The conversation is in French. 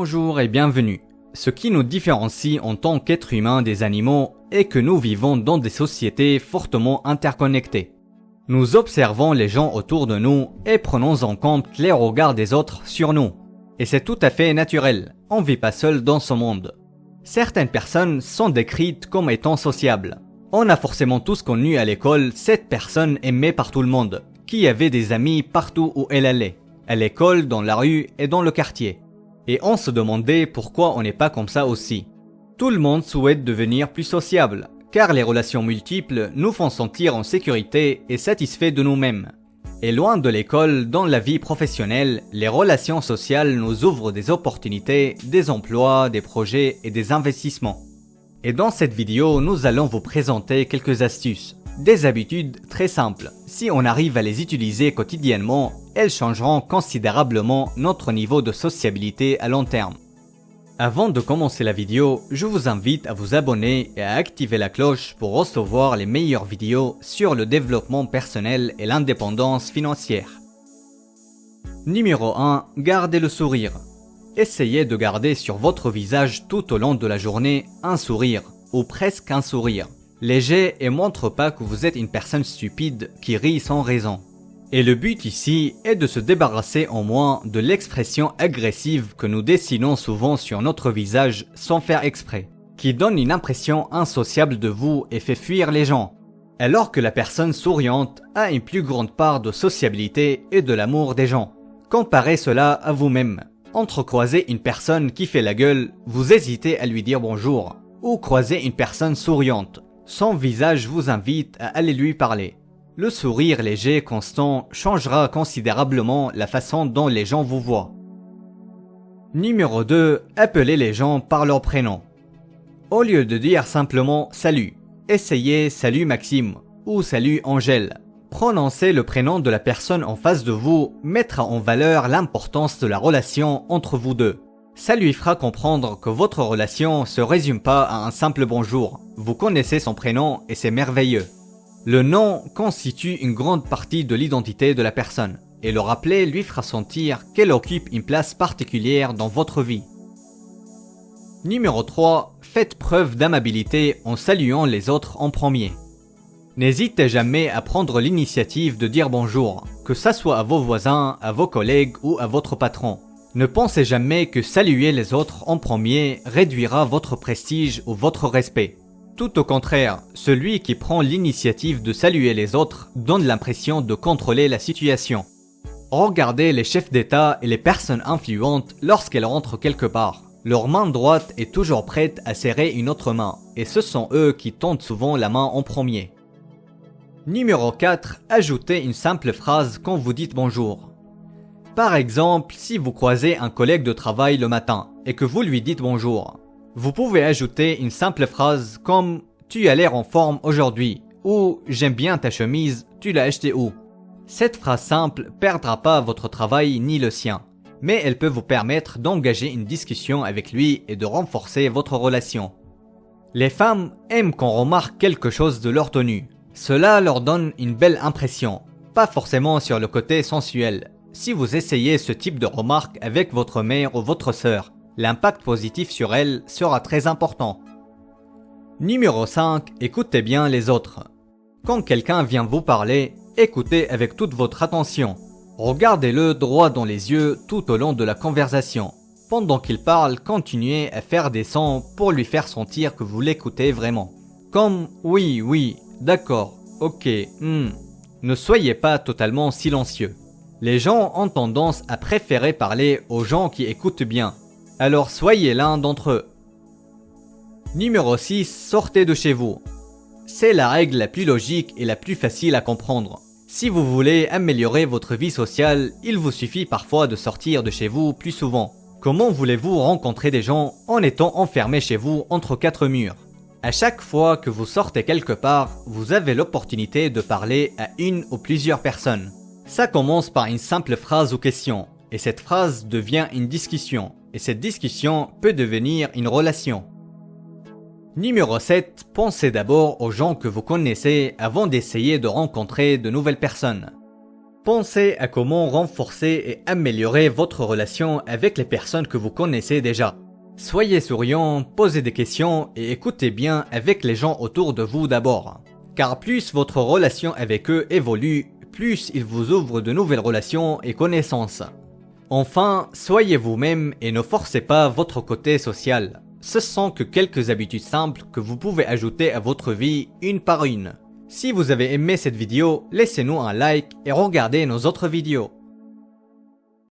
Bonjour et bienvenue. Ce qui nous différencie en tant qu'êtres humains des animaux est que nous vivons dans des sociétés fortement interconnectées. Nous observons les gens autour de nous et prenons en compte les regards des autres sur nous. Et c'est tout à fait naturel, on ne vit pas seul dans ce monde. Certaines personnes sont décrites comme étant sociables. On a forcément tous connu à l'école cette personne aimée par tout le monde, qui avait des amis partout où elle allait, à l'école, dans la rue et dans le quartier. Et on se demandait pourquoi on n'est pas comme ça aussi. Tout le monde souhaite devenir plus sociable, car les relations multiples nous font sentir en sécurité et satisfaits de nous-mêmes. Et loin de l'école, dans la vie professionnelle, les relations sociales nous ouvrent des opportunités, des emplois, des projets et des investissements. Et dans cette vidéo, nous allons vous présenter quelques astuces, des habitudes très simples. Si on arrive à les utiliser quotidiennement, elles changeront considérablement notre niveau de sociabilité à long terme. Avant de commencer la vidéo, je vous invite à vous abonner et à activer la cloche pour recevoir les meilleures vidéos sur le développement personnel et l'indépendance financière. Numéro 1. Gardez le sourire. Essayez de garder sur votre visage tout au long de la journée un sourire, ou presque un sourire, léger et montre pas que vous êtes une personne stupide qui rit sans raison. Et le but ici est de se débarrasser au moins de l'expression agressive que nous dessinons souvent sur notre visage sans faire exprès, qui donne une impression insociable de vous et fait fuir les gens, alors que la personne souriante a une plus grande part de sociabilité et de l'amour des gens. Comparez cela à vous-même. Entrecroisez une personne qui fait la gueule, vous hésitez à lui dire bonjour, ou croisez une personne souriante. Son visage vous invite à aller lui parler. Le sourire léger constant changera considérablement la façon dont les gens vous voient. Numéro 2. Appelez les gens par leur prénom. Au lieu de dire simplement « salut », essayez « salut Maxime » ou « salut Angèle ». Prononcer le prénom de la personne en face de vous mettra en valeur l'importance de la relation entre vous deux. Ça lui fera comprendre que votre relation se résume pas à un simple bonjour. Vous connaissez son prénom et c'est merveilleux. Le nom constitue une grande partie de l'identité de la personne et le rappeler lui fera sentir qu'elle occupe une place particulière dans votre vie. Numéro 3. Faites preuve d'amabilité en saluant les autres en premier. N'hésitez jamais à prendre l'initiative de dire bonjour, que ça soit à vos voisins, à vos collègues ou à votre patron. Ne pensez jamais que saluer les autres en premier réduira votre prestige ou votre respect. Tout au contraire, celui qui prend l'initiative de saluer les autres donne l'impression de contrôler la situation. Regardez les chefs d'État et les personnes influentes lorsqu'elles rentrent quelque part. Leur main droite est toujours prête à serrer une autre main, et ce sont eux qui tendent souvent la main en premier. Numéro 4. Ajoutez une simple phrase quand vous dites bonjour. Par exemple, si vous croisez un collègue de travail le matin et que vous lui dites bonjour, vous pouvez ajouter une simple phrase comme « Tu as l'air en forme aujourd'hui » ou « J'aime bien ta chemise, tu l'as achetée où ?» Cette phrase simple perdra pas votre travail ni le sien, mais elle peut vous permettre d'engager une discussion avec lui et de renforcer votre relation. Les femmes aiment qu'on remarque quelque chose de leur tenue. Cela leur donne une belle impression, pas forcément sur le côté sensuel. Si vous essayez ce type de remarque avec votre mère ou votre sœur, l'impact positif sur elle sera très important. Numéro 5. Écoutez bien les autres. Quand quelqu'un vient vous parler, écoutez avec toute votre attention. Regardez-le droit dans les yeux tout au long de la conversation. Pendant qu'il parle, continuez à faire des sons pour lui faire sentir que vous l'écoutez vraiment. Comme « oui, oui »,« d'accord »,« ok »,« Ne soyez pas totalement silencieux. Les gens ont tendance à préférer parler aux gens qui écoutent bien. Alors soyez l'un d'entre eux. Numéro 6. Sortez de chez vous. C'est la règle la plus logique et la plus facile à comprendre. Si vous voulez améliorer votre vie sociale, il vous suffit parfois de sortir de chez vous plus souvent. Comment voulez-vous rencontrer des gens en étant enfermé chez vous entre quatre murs? À chaque fois que vous sortez quelque part, vous avez l'opportunité de parler à une ou plusieurs personnes. Ça commence par une simple phrase ou question, et cette phrase devient une discussion. Et cette discussion peut devenir une relation. Numéro 7. Pensez d'abord aux gens que vous connaissez avant d'essayer de rencontrer de nouvelles personnes. Pensez à comment renforcer et améliorer votre relation avec les personnes que vous connaissez déjà. Soyez souriant, posez des questions et écoutez bien avec les gens autour de vous d'abord. Car plus votre relation avec eux évolue, plus ils vous ouvrent de nouvelles relations et connaissances. Enfin, soyez vous-même et ne forcez pas votre côté social. Ce sont que quelques habitudes simples que vous pouvez ajouter à votre vie une par une. Si vous avez aimé cette vidéo, laissez-nous un like et regardez nos autres vidéos.